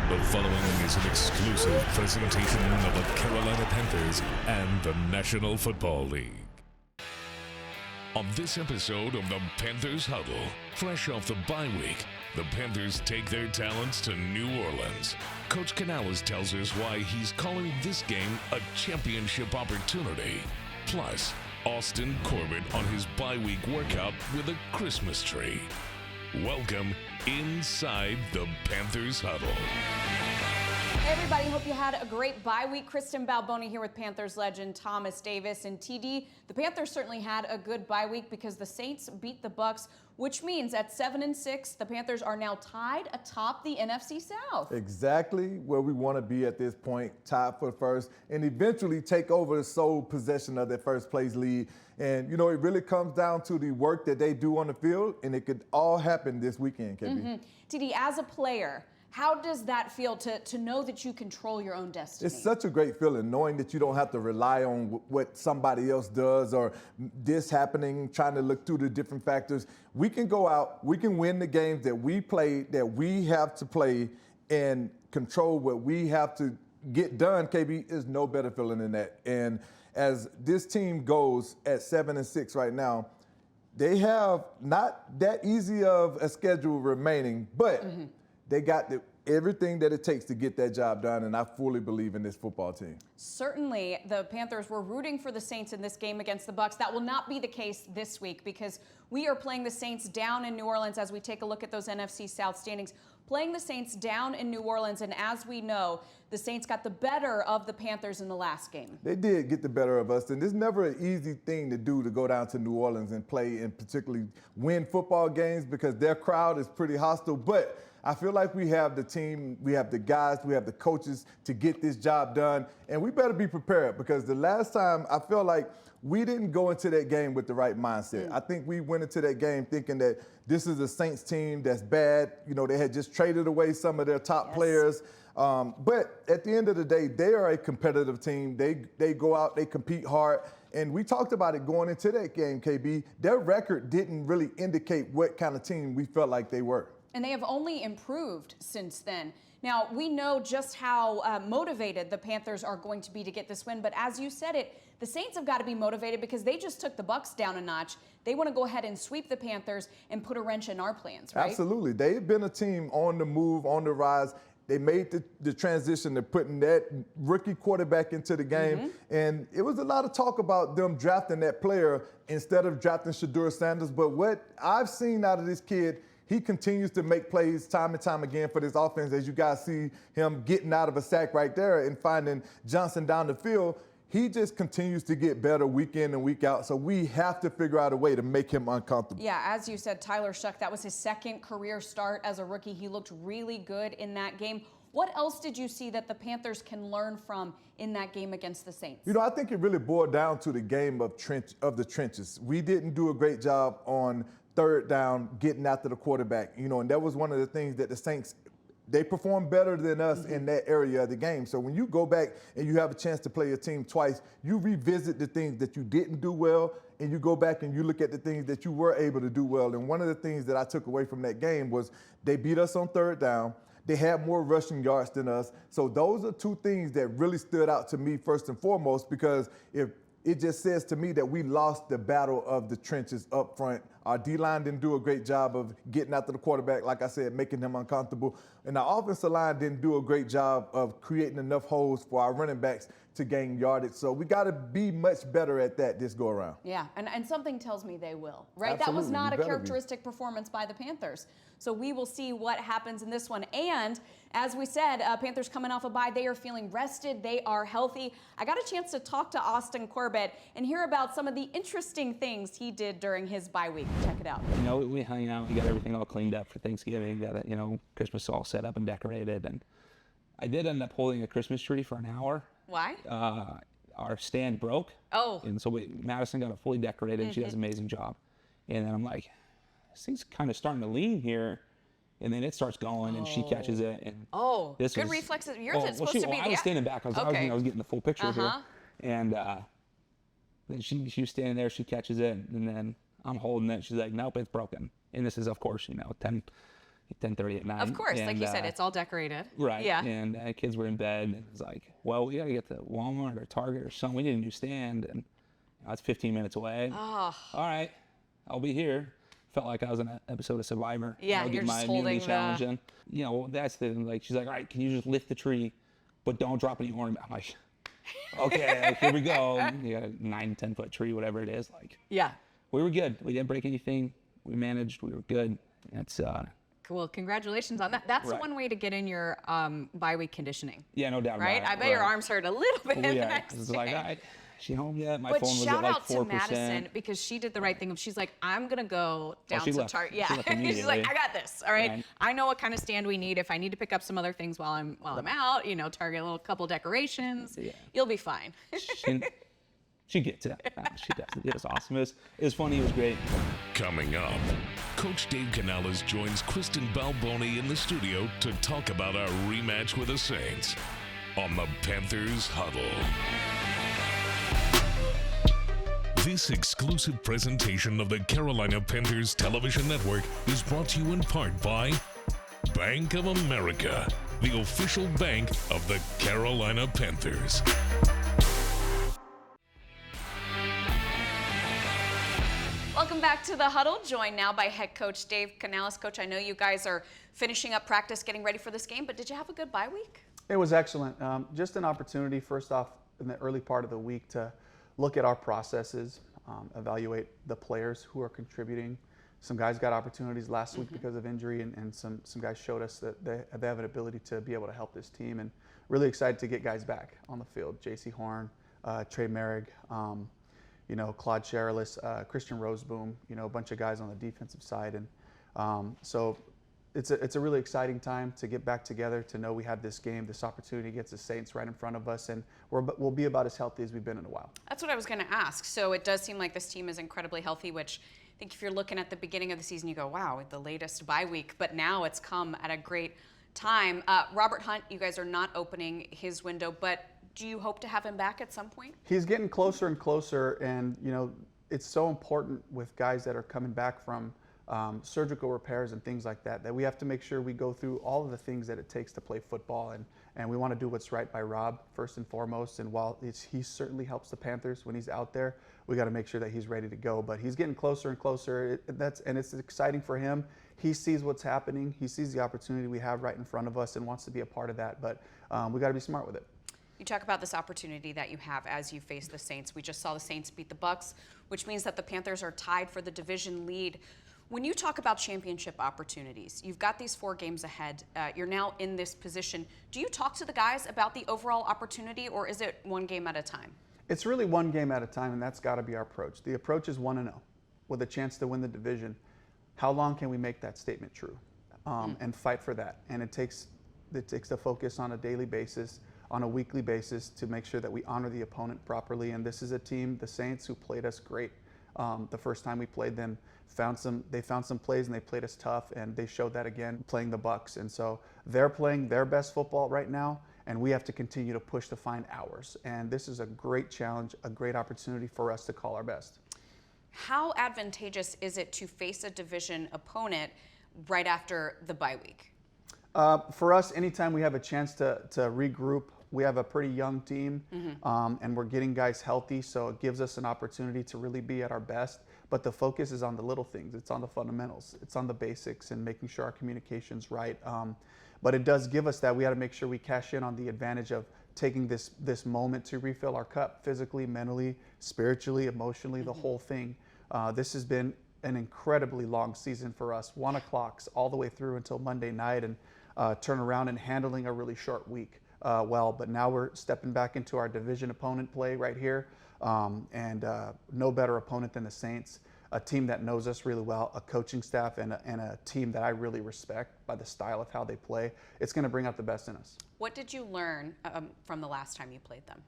The following is an exclusive presentation of the Carolina Panthers and the National Football League. On this episode of the Panthers Huddle, fresh off the bye week, the Panthers take their talents to New Orleans. Coach Canales tells us why he's calling this game a championship opportunity. Plus, Austin Corbett on his bye week workout with a Christmas tree. Welcome inside the Panthers Huddle. Hey everybody, hope you had a great bye week. Kristen Balboni here with Panthers legend Thomas Davis. And TD, the Panthers certainly had a good bye week because the Saints beat the Bucs, which means at 7-6, the Panthers are now tied atop the NFC South. Exactly where we want to be at this point, tied for first, and eventually take over the sole possession of that first place lead. And, you know, it really comes down to the work that they do on the field, and it could all happen this weekend, KB. TD, as a player, how does that feel to know that you control your own destiny? It's such a great feeling knowing that you don't have to rely on what somebody else does or this happening, trying to look through the different factors. We can go out, we can win the games that we play, that we have to play, and control what we have to get done. KB, is no better feeling than that. And as this team goes at 7-6 right now, they have not that easy of a schedule remaining, but they got everything that it takes to get that job done, and I fully believe in this football team. Certainly, the Panthers were rooting for the Saints in this game against the Bucs. That will not be the case this week because we are playing the Saints down in New Orleans as we take a look at those NFC South standings. Playing the Saints down in New Orleans, and as we know, the Saints got the better of the Panthers in the last game. They did get the better of us, and it's never an easy thing to do to go down to New Orleans and play and particularly win football games because their crowd is pretty hostile, but I feel like we have the team, we have the guys, we have the coaches to get this job done, and we better be prepared because the last time I feel like we didn't go into that game with the right mindset. I think we went into that game thinking that this is a Saints team that's bad. You know, they had just traded away some of their top players. But at the end of the day, they are a competitive team. They go out, they compete hard. And we talked about it going into that game, KB. Their record didn't really indicate what kind of team we felt like they were. And they have only improved since then. Now, we know just how motivated the Panthers are going to be to get this win, but as you said it, the Saints have got to be motivated because they just took the Bucs down a notch. They want to go ahead and sweep the Panthers and put a wrench in our plans, right? Absolutely. They've been a team on the move, on the rise. They made the transition to putting that rookie quarterback into the game. And it was a lot of talk about them drafting that player instead of drafting Shedeur Sanders. But what I've seen out of this kid, he continues to make plays time and time again for this offense. As you guys see him getting out of a sack right there and finding Johnson down the field, he just continues to get better week in and week out. So we have to figure out a way to make him uncomfortable. Yeah, as you said, Tyler Shuck, that was his second career start as a rookie. He looked really good in that game. What else did you see that the Panthers can learn from in that game against the Saints? You know, I think it really boiled down to the game of the trenches. We didn't do a great job on third down, getting after the quarterback, you know, and that was one of the things that the Saints, they performed better than us in that area of the game. So when you go back and you have a chance to play a team twice, you revisit the things that you didn't do well, and you go back and you look at the things that you were able to do well. And one of the things that I took away from that game was they beat us on third down. They had more rushing yards than us. So those are two things that really stood out to me first and foremost, because if it just says to me that we lost the battle of the trenches up front. Our D-line didn't do a great job of getting after the quarterback, like I said, making him uncomfortable. And our offensive line didn't do a great job of creating enough holes for our running backs to gain yardage. So we got to be much better at that this go around. Yeah, and something tells me they will, right? Absolutely. That was not a characteristic performance by the Panthers. So we will see what happens in this one. And as we said, Panthers coming off a bye, they are feeling rested. They are healthy. I got a chance to talk to Austin Corbett and hear about some of the interesting things he did during his bye week. Check it out. You know, we hung out. We got everything all cleaned up for Thanksgiving. Got it, you know, Christmas all set up and decorated. And I did end up holding a Christmas tree for an hour. Why? Our stand broke. Oh. And so Madison got it fully decorated. And she does an amazing job. And then I'm like, this thing's kind of starting to lean here. And then it starts going, and she catches it. And this good reflexes. Yours is supposed to be. I was standing back. I was getting the full picture here. And then she was standing there. She catches it, and then I'm holding it. She's like, nope, it's broken. And this is, of course, you know, 10:30 at night. Of course, like and, you said, it's all decorated. Right. Yeah. And kids were in bed, and it's like, well, we got to get to Walmart or Target or something. We need a new stand, and it's 15 minutes away. Oh. All right, I'll be here. Felt like I was in an episode of Survivor. Yeah, I'll you're get my just immunity holding challenge in. You know, that's the like. She's like, all right, can you just lift the tree, but don't drop any ornament? I'm like, okay, like, here we go. You got a 9-10 foot tree, whatever it is. Like, Yeah. we were good. We didn't break anything. We managed. We were good. It's Well, congratulations on that. That's Right. one way to get in your bye week conditioning, yeah, no doubt right? about it. I bet your arms hurt a little bit the Yeah, next it's day. like, all right, she home yet? My But phone was shout at like out 4%. to Madison because she did the right thing. She's like, I'm gonna go down she to left. Target. She Yeah, left she's like, immediately. I got this. All right, Right. I know what kind of stand we need. If I need to pick up some other things while I'm out, Target a little couple decorations. Yeah. You'll be fine. She gets it. She does it. It was awesome. It was funny. It was great. Coming up, Coach Dave Canales joins Kristen Balboni in the studio to talk about our rematch with the Saints on the Panthers Huddle. This exclusive presentation of the Carolina Panthers Television Network is brought to you in part by Bank of America, the official bank of the Carolina Panthers. Welcome back to the Huddle, joined now by head coach Dave Canales. Coach, I know you guys are finishing up practice, getting ready for this game, but did you have a good bye week? It was excellent. Just an opportunity, first off, in the early part of the week to look at our processes, evaluate the players who are contributing. Some guys got opportunities last week because of injury, and some guys showed us that they have an ability to be able to help this team. And really excited to get guys back on the field. J.C. Horn, Trey Merrick, Claude Sherilis, Christian Roseboom, a bunch of guys on the defensive side. And so it's a really exciting time to get back together, to know we have this game, this opportunity against the Saints right in front of us, and we'll be about as healthy as we've been in a while. That's what I was going to ask. So it does seem like this team is incredibly healthy, which I think if you're looking at the beginning of the season, you go, wow, the latest bye week, but now it's come at a great time. Robert Hunt, you guys are not opening his window, but do you hope to have him back at some point? He's getting closer and closer, and it's so important with guys that are coming back from surgical repairs and things like that we have to make sure we go through all of the things that it takes to play football, and we want to do what's right by Rob first and foremost. And while he certainly helps the Panthers when he's out there, we got to make sure that he's ready to go. But he's getting closer and closer. And it's exciting for him. He sees what's happening. He sees the opportunity we have right in front of us and wants to be a part of that. But we got to be smart with it. You talk about this opportunity that you have as you face the Saints. We just saw the Saints beat the Bucs, which means that the Panthers are tied for the division lead. When you talk about championship opportunities, you've got these 4 games ahead. You're now in this position. Do you talk to the guys about the overall opportunity, or is it one game at a time? It's really one game at a time, and that's got to be our approach. The approach is 1-0 with a chance to win the division. How long can we make that statement true and fight for that? And it takes the focus on a daily basis, on a weekly basis, to make sure that we honor the opponent properly. And this is a team, the Saints, who played us great the first time we played them. They found some plays and they played us tough, and they showed that again playing the Bucs. And so they're playing their best football right now, and we have to continue to push to find ours. And this is a great challenge, a great opportunity for us to call our best. How advantageous is it to face a division opponent right after the bye week? For us, anytime we have a chance to regroup, we have a pretty young team, and we're getting guys healthy, so it gives us an opportunity to really be at our best. But the focus is on the little things. It's on the fundamentals. It's on the basics and making sure our communication's right. But it does give us that. We got to make sure we cash in on the advantage of taking this moment to refill our cup physically, mentally, spiritually, emotionally, the whole thing. This has been an incredibly long season for us, 1 o'clocks all the way through until Monday night, and turn around and handling a really short week well. But now we're stepping back into our division opponent play right here, and no better opponent than the Saints, a team that knows us really well, a coaching staff, and a team that I really respect by the style of how they play. It's going to bring out the best in us. What did you learn from the last time you played them?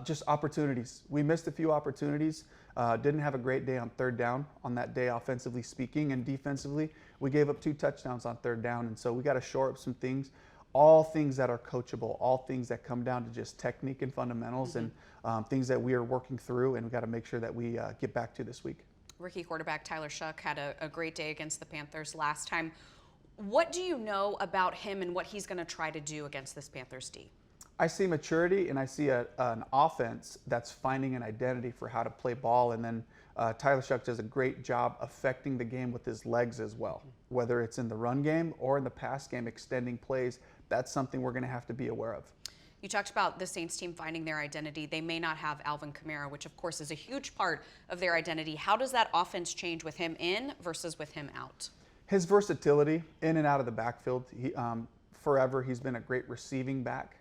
Just opportunities. We missed a few opportunities. Didn't have a great day on third down on that day, offensively speaking, and defensively. We gave up 2 touchdowns on third down, and so we got to shore up some things. All things that are coachable, all things that come down to just technique and fundamentals, and things that we are working through, and we got to make sure that we get back to this week. Rookie quarterback Tyler Shuck had a great day against the Panthers last time. What do you know about him and what he's going to try to do against this Panthers D? I see maturity, and I see an offense that's finding an identity for how to play ball. And then Tyler Shuck does a great job affecting the game with his legs as well, whether it's in the run game or in the pass game, extending plays. That's something we're going to have to be aware of. You talked about the Saints team finding their identity. They may not have Alvin Kamara, which of course is a huge part of their identity. How does that offense change with him in versus with him out? His versatility in and out of the backfield. Forever, he's been a great receiving back.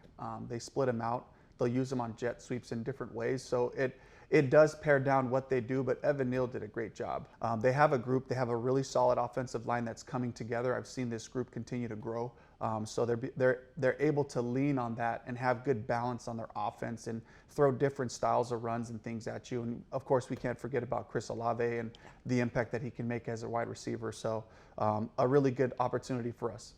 They split him out. They'll use him on jet sweeps in different ways. So it does pare down what they do, but Evan Neal did a great job. They have a group. They have a really solid offensive line that's coming together. I've seen this group continue to grow. So they're able to lean on that and have good balance on their offense and throw different styles of runs and things at you. And of course, we can't forget about Chris Olave and the impact that he can make as a wide receiver. So a really good opportunity for us.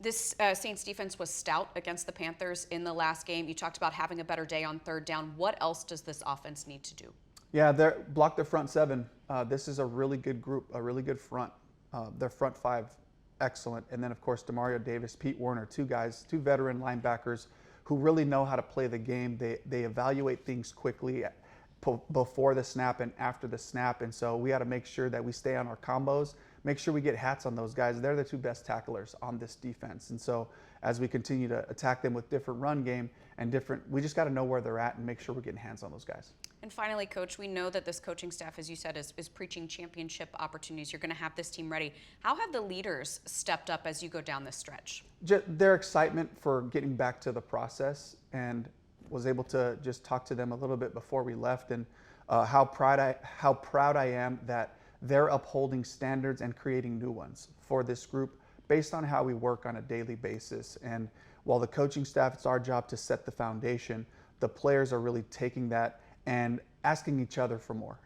This Saints defense was stout against the Panthers in the last game. You talked about having a better day on third down. What else does this offense need to do? Yeah, they block the front seven. This is a really good group, a really good front. Their front five, excellent. And then, of course, Demario Davis, Pete Werner, two veteran linebackers who really know how to play the game. They evaluate things quickly before the snap and after the snap. And so we got to make sure that we stay on our combos, make sure we get hats on those guys. They're the two best tacklers on this defense. And so as we continue to attack them with different run game and we just got to know where they're at and make sure we're getting hands on those guys. And finally, Coach, we know that this coaching staff, as you said, is preaching championship opportunities. You're going to have this team ready. How have the leaders stepped up as you go down this stretch? Their excitement for getting back to the process, and was able to just talk to them a little bit before we left, and how proud I am that they're upholding standards and creating new ones for this group based on how we work on a daily basis. And while the coaching staff, it's our job to set the foundation, the players are really taking that and asking each other for more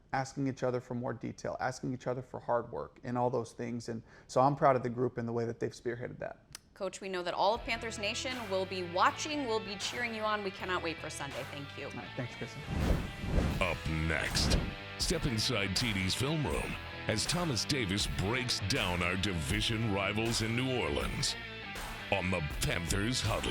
detail, asking each other for hard work and all those things. And so I'm proud of the group and the way that they've spearheaded that. Coach, we know that all of Panthers Nation will be watching, will be cheering you on. We cannot wait for Sunday. Thank you. All right, thanks, Kristen. Up next, step inside TD's film room as Thomas Davis breaks down our division rivals in New Orleans on the Panthers Huddle.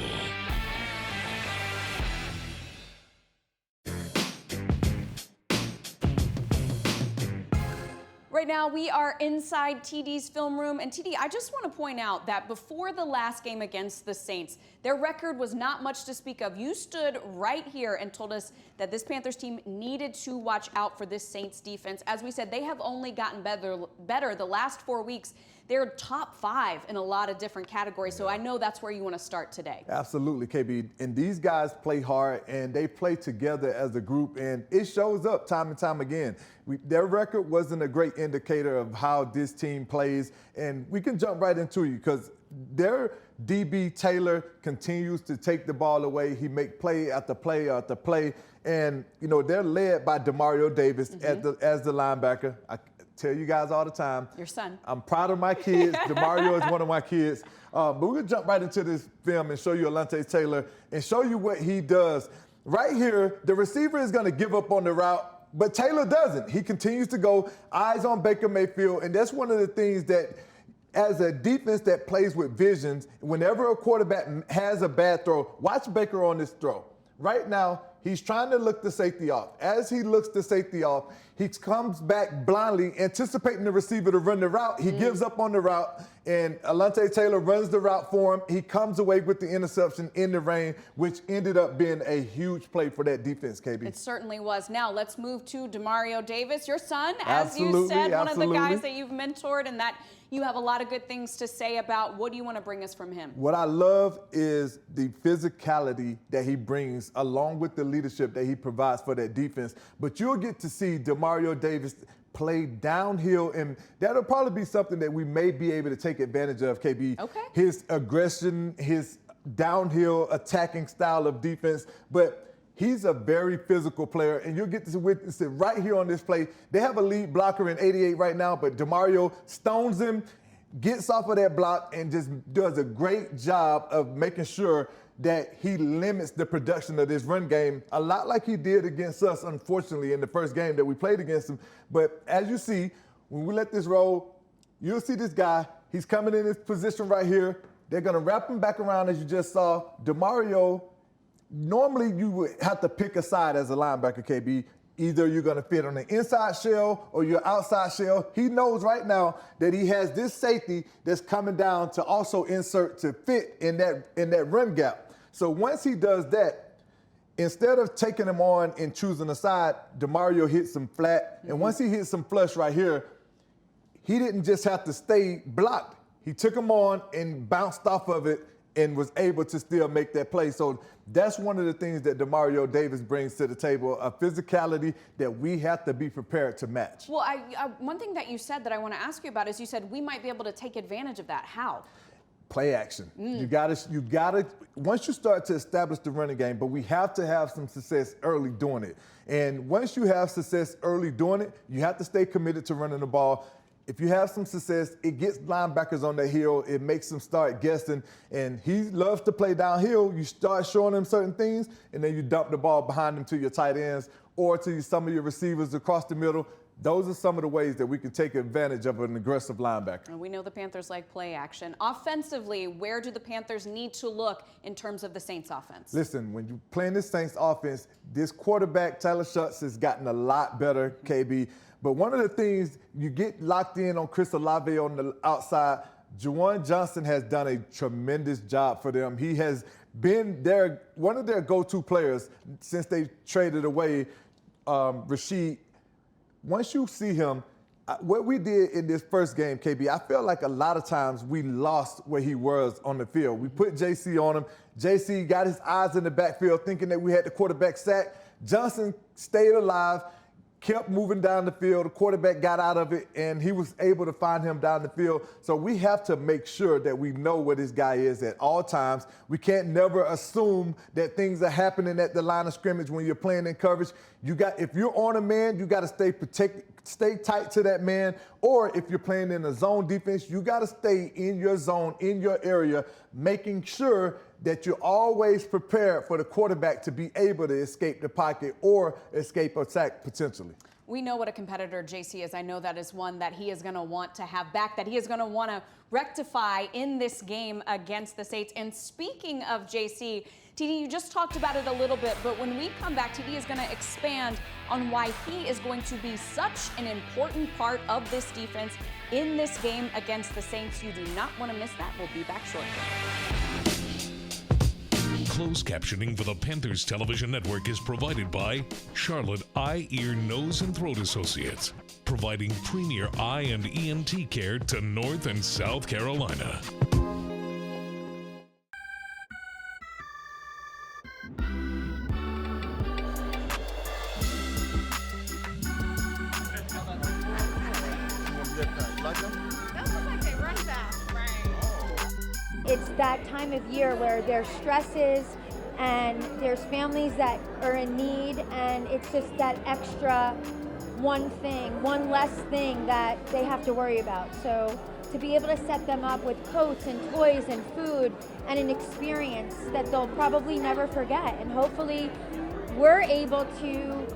Right now, we are inside TD's film room. And TD, I just want to point out that before the last game against the Saints, their record was not much to speak of. You stood right here and told us that this Panthers team needed to watch out for this Saints defense. As we said, they have only gotten better the last 4 weeks. They're top 5 in a lot of different categories. So I know that's where you want to start today. Absolutely, KB. And these guys play hard, and they play together as a group, and it shows up time and time again. Their record wasn't a great indicator of how this team plays, and we can jump right into you because their DB Taylor continues to take the ball away. He make play after play after play, and they're led by Demario Davis as the linebacker. I tell you guys all the time. Your son. I'm proud of my kids. Demario is one of my kids. But we're going to jump right into this film and show you Alontae Taylor and show you what he does. Right here, the receiver is going to give up on the route, but Taylor doesn't. He continues to go, eyes on Baker Mayfield, and that's one of the things that as a defense that plays with visions, whenever a quarterback has a bad throw, watch Baker on this throw. Right now, he's trying to look the safety off. As he looks the safety off, he comes back blindly, anticipating the receiver to run the route. He gives up on the route, and Alontae Taylor runs the route for him. He comes away with the interception in the rain, which ended up being a huge play for that defense, KB. It certainly was. Now let's move to Demario Davis, your son, as Absolutely, you said, one of the guys absolutely. that you've mentored and that you have a lot of good things to say about. What do you want to bring us from him? What I love is the physicality that he brings along with the leadership that he provides for that defense. But you'll get to see Demario Davis play downhill, and that'll probably be something that we may be able to take advantage of, KB. Okay. His aggression, his downhill attacking style of defense, but he's a very physical player, and you'll get to witness it right here on this play. They have a lead blocker in 88 right now, but Demario stones him, gets off of that block, and just does a great job of making sure that he limits the production of this run game, a lot like he did against us, unfortunately, in the first game that we played against him. But as you see, when we let this roll, you'll see this guy He's coming in his position right here. They're going to wrap him back around, as you just saw. DeMario, normally you would have to pick a side as a linebacker, KB. Either you're going to fit on the inside shell or your outside shell. He knows right now that he has this safety that's coming down to also insert to fit in that run gap. So once he does that, instead of taking him on and choosing a side, DeMario hits him flat. And once he hits him flush right here, he didn't just have to stay blocked. He took him on and bounced off of it and was able to still make that play. So that's one of the things that Demario Davis brings to the table, a physicality that we have to be prepared to match. Well, one thing that you said that I want to ask you about is you said we might be able to take advantage of that. How? Play action. You gotta, once you start to establish the running game, but we have to have some success early doing it. And once you have success early doing it, you have to stay committed to running the ball. If you have some success, it gets linebackers on the hill. It makes them start guessing. And he loves to play downhill. You start showing him certain things, and then you dump the ball behind him to your tight ends or to some of your receivers across the middle. Those are some of the ways that we can take advantage of an aggressive linebacker. And we know the Panthers like play action. Offensively, where do the Panthers need to look in terms of the Saints offense? Listen, when you're playing this Saints offense, this quarterback, Tyler Schutz, has gotten a lot better, KB. But one of the things, you get locked in on Chris Olave on the outside. Juwan Johnson has done a tremendous job for them. He has been one of their go-to players since they traded away Rashid. Once you see him, what we did in this first game, KB, I felt like a lot of times we lost where he was on the field. We put JC on him. JC got his eyes in the backfield thinking that we had the quarterback sacked. Johnson stayed alive, kept moving down the field. The quarterback got out of it, and he was able to find him down the field. So we have to make sure that we know where this guy is at all times. We can't never assume that things are happening at the line of scrimmage when you're playing in coverage. If you're on a man, you got to stay tight to that man. Or if you're playing in a zone defense, you got to stay in your zone, in your area, making sure that you're always prepared for the quarterback to be able to escape the pocket or escape attack potentially. We know what a competitor JC is. I know that is one that he is going to want to have back, that he is going to want to rectify in this game against the Saints. And speaking of JC, TD, you just talked about it a little bit, but when we come back, TD is going to expand on why he is going to be such an important part of this defense in this game against the Saints. You do not want to miss that. We'll be back shortly. Closed captioning for the Panthers Television Network is provided by Charlotte Eye, Ear, Nose, and Throat Associates, providing premier eye and ENT care to North and South Carolina. It's that time of year where there's stresses and there's families that are in need, and it's just that extra one less thing that they have to worry about. So to be able to set them up with coats and toys and food and an experience that they'll probably never forget. And hopefully we're able to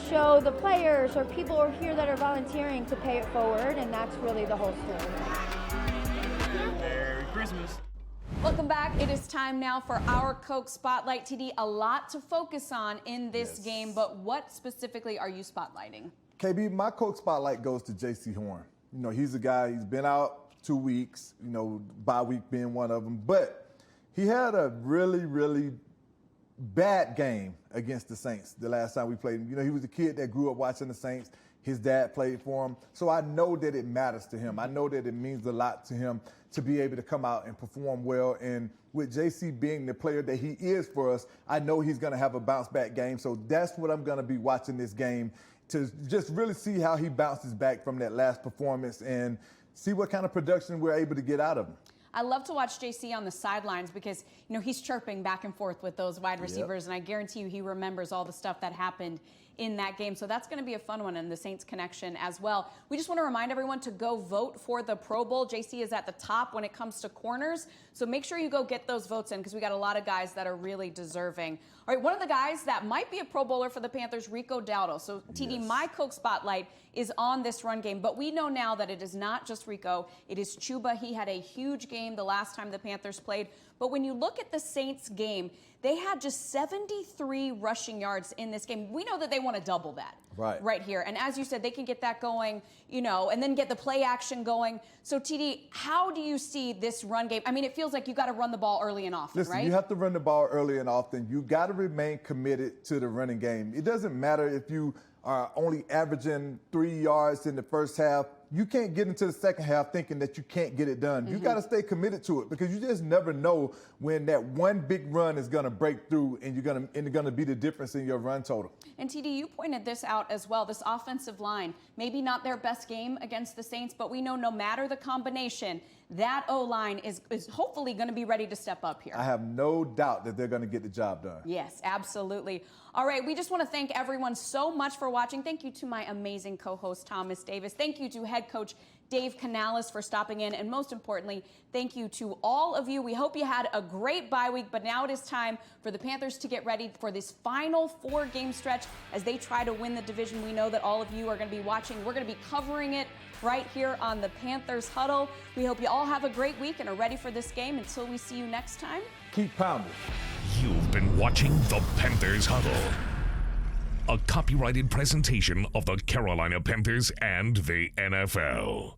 show the players or people who are here that are volunteering to pay it forward, and that's really the whole story. Merry Christmas. Welcome back. It is time now for our Coke Spotlight. TD, a lot to focus on in this game, but what specifically are you spotlighting? KB, my Coke Spotlight goes to J.C. Horn. You know, he's a guy, he's been out 2 weeks, you know, bye week being one of them, but he had a really, really bad game against the Saints the last time we played him. You know, he was a kid that grew up watching the Saints. His dad played for him. So I know that it matters to him. I know that it means a lot to him to be able to come out and perform well. And with JC being the player that he is for us, I know he's going to have a bounce back game. So that's what I'm going to be watching this game, to just really see how he bounces back from that last performance and see what kind of production we're able to get out of him. I love to watch JC on the sidelines because, you know, he's chirping back and forth with those wide receivers, and I guarantee you he remembers all the stuff that happened in that game. So that's going to be a fun one, and the Saints connection as well. We just want to remind everyone to go vote for the Pro Bowl. JC is at the top when it comes to corners, so make sure you go get those votes in because we got a lot of guys that are really deserving. All right, one of the guys that might be a Pro Bowler for the Panthers, Rico Dowdle. So TD, my Coke spotlight is on this run game, but we know now that it is not just Rico, it is Chuba. He had a huge game the last time the Panthers played, but when you look at the Saints game, they had just 73 rushing yards in this game. We know that they want to double that right here. And as you said, they can get that going, you know, and then get the play action going. So, TD, how do you see this run game? I mean, it feels like you got to run the ball early and often, Listen, right? you have to run the ball early and often. You got to remain committed to the running game. It doesn't matter if you are only averaging 3 yards in the first half. You can't get into the second half thinking that you can't get it done. You got to stay committed to it because you just never know when that one big run is going to break through and you're going to be the difference in your run total. And TD, you pointed this out as well. This offensive line, maybe not their best game against the Saints, but we know no matter the combination, that O-line is hopefully going to be ready to step up here. I have no doubt that they're going to get the job done. Yes, absolutely. All right, we just want to thank everyone so much for watching. Thank you to my amazing co-host, Thomas Davis. Thank you to head coach Dave Canales for stopping in. And most importantly, thank you to all of you. We hope you had a great bye week, but now it is time for the Panthers to get ready for this final 4-game stretch as they try to win the division. We know that all of you are going to be watching. We're going to be covering it right here on the Panthers Huddle. We hope you all have a great week and are ready for this game. Until we see you next time, keep pounding. You've been watching the Panthers Huddle, a copyrighted presentation of the Carolina Panthers and the NFL.